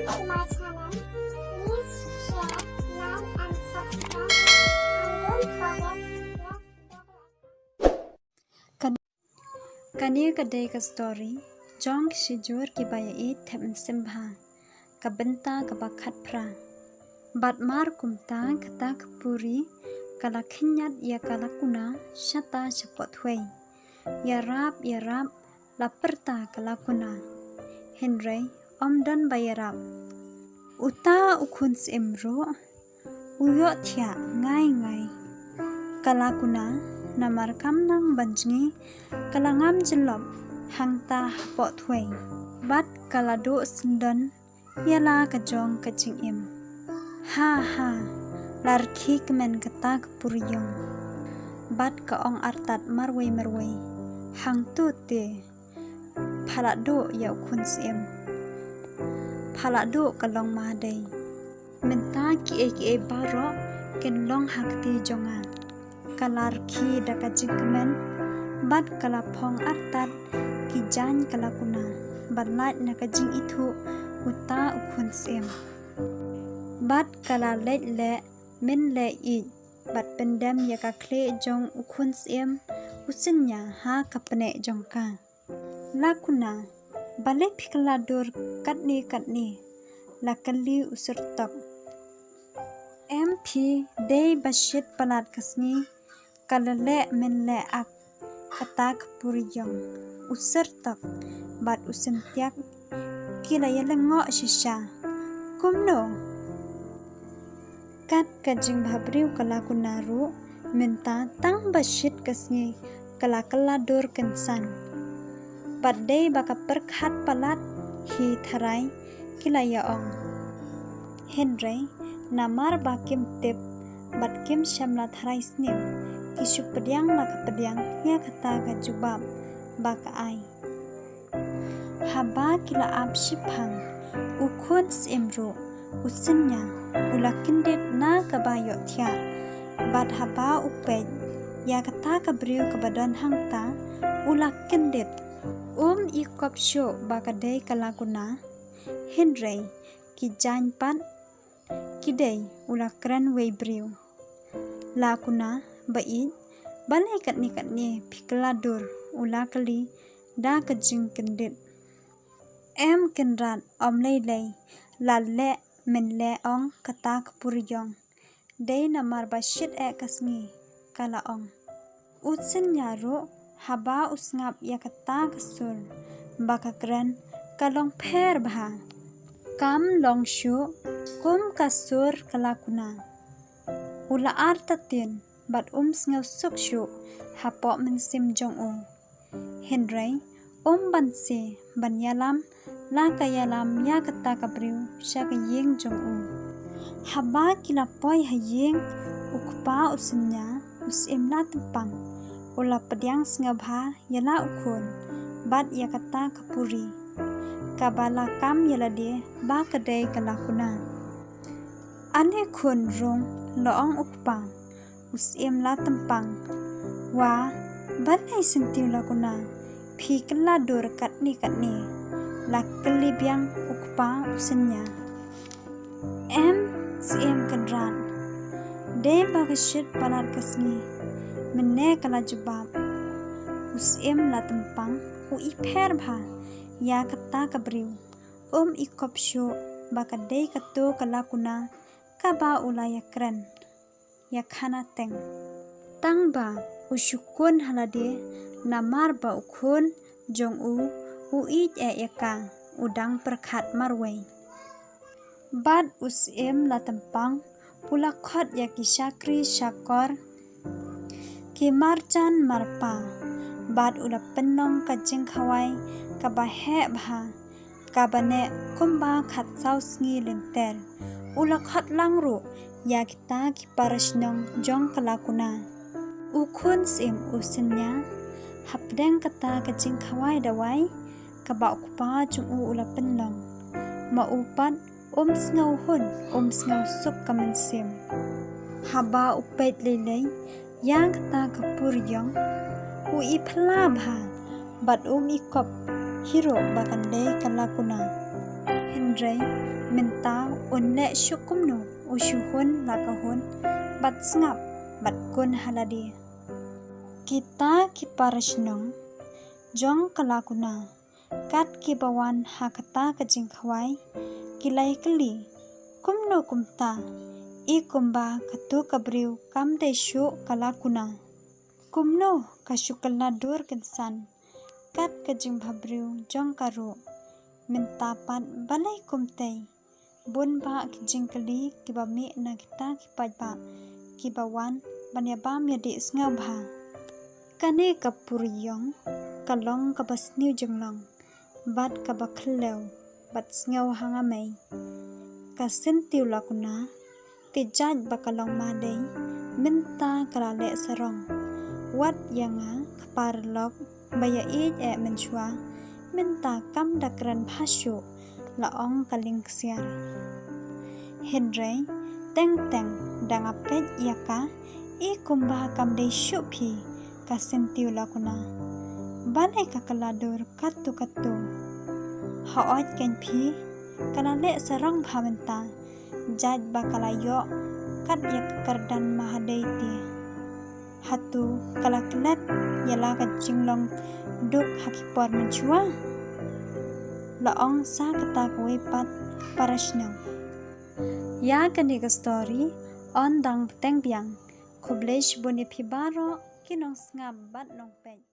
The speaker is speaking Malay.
Welcome to my channel. Please share, like and subscribe. And don't forget to press the bell. Kania kadai ka story, jong shijur ki baya e thep simbha, ka benta ka bakat pra. Bat mar kumta kata kapuri, kala khinyat ya kala kuna shata shapot hui. Ya rap, laperta kala kuna. Henry, omdan bayarap. Uta ukun simro, uyo thya ngai. Kala kuna, namar kam nang banjngi, kala ngam jelop, hangta hapot hui. Bat kala do sendan, yala kajong kacing im. Ha, larki kemen kata kepuryong. Bat kaong artat marway, hang tu te. Palak do ya ukun sim. Palak do kalong mahday. Minta ki baro ken long hakti jonga. Kalar ki dakajing kemen. Bat kalapong artat ki jan kalakuna. Balat nakajing itu uta ukun sim. Bat kala let le min le it. Bat pendam ya ka kle jong ukun sim. Usinya ha kapene jongka. Lakuna balik pikaladur katni lakali usurtok. MP day basit palat kasni kalale min le ak katak puryong usurtok bat usintiak kila yalengo shisha kumno kat kajing bhabriu kalakunaru minta tang basit kasni kalakaladur kensan. Badai baka perkhat palat hi tharai kila yaong. Henry namar bakim tip bat kim shamla tharai snew kisu pediang maka pediang ya kata gajubab baka ai. Haba kila ab shipang ukun simro usinya ulakindet na kabayo thya bat haba upej ya kata kabriu kabadan hangta ulakindet ikop syo bakadai kalakuna Henry ki jan pat kidai ulakran weibriu lakuna bait balai katni pikaladur ulakali da kajing kendit em kenrat omlei lalle menle ong kata kepuryong dei namar basit kasngi kala ong utsen nyaro haba usngap ya kata kesul baka keren kalong per bah kam long shu kum kasur kalakuna ula artatin bat sngaw suk shu hapo mensim jong u Henry bansi banyalam la kayalam ya kata kabriu sya kayeng jong u haba kilapoy hayeng ukpa usinya usim la tempang ula pediang sngabha yala ukun bat ya kata kapuri kabala kam yala de ba kadai kalakuna ane kun rong loong ukpa usim la tempang wa balai sentiu lakuna phi kaladur katni la kelibiang ukpa usinya sim kendran de bagashit palat kasni menne kala jubab usim la tempang iper bha ya kata kabriu ikop syo bakadai katu kalakuna kaba ulaya kren ya khana teng tangba usyukun halade namar ba ukun jong uit yaka udang perkhat marway bad usim la tempang ulakhat ya kisakri syakor Kimarjan marpa bad ula penong kajing khawai kabahe bha kabane kumba khat sausngi lenter ula khat langru ya kita kiparasnong jong kalakuna ukun sim usinya hapdeng kata kajing khawai dawai kaba ukpa jung ula penong maupat sngaw hun sngaw suk kamensim haba upet lelei yang kata kepuryong ipla bha bat ikop hiro bakandai kalakuna Henry minta unle syukumno usyuhun lakahun bat sengap bat kun haladi. Kita kiparasnong jong kalakuna kat kibawan hakata kajingkhawai kilai keli kumno kumta I kumba katu kabriu kamde syu kalakuna kumno kasyukala dur kensan kat kajing bhabriu jong karu mintapat balai kumtei bun ba kajing keli kibami na kita kipajba kibawan banyaba myadi sngau bha kane kapuriyong kalong kabasniu jenglong bat kabakhleu bat sngau hangamei kasentiu lakuna tijaj bakalong madei minta kalale sarong wat yanga kaparlok baya ij menchua minta kam dakran phasyu laong kaling siar Henry teng dangapet yaka I kumba kam dei syuphi kasentiu lakuna balai kakaladur katu haot ken phi kalale sarong bhamenta jaj bakalayo kat yak kardan mahadeiti hatu kalaklet yala kajinglong duk hakipor menchua laong sa kata pat parasnang ya kani ka story on dang teng biang kublesh boni phibaro kinong snga bat nong pej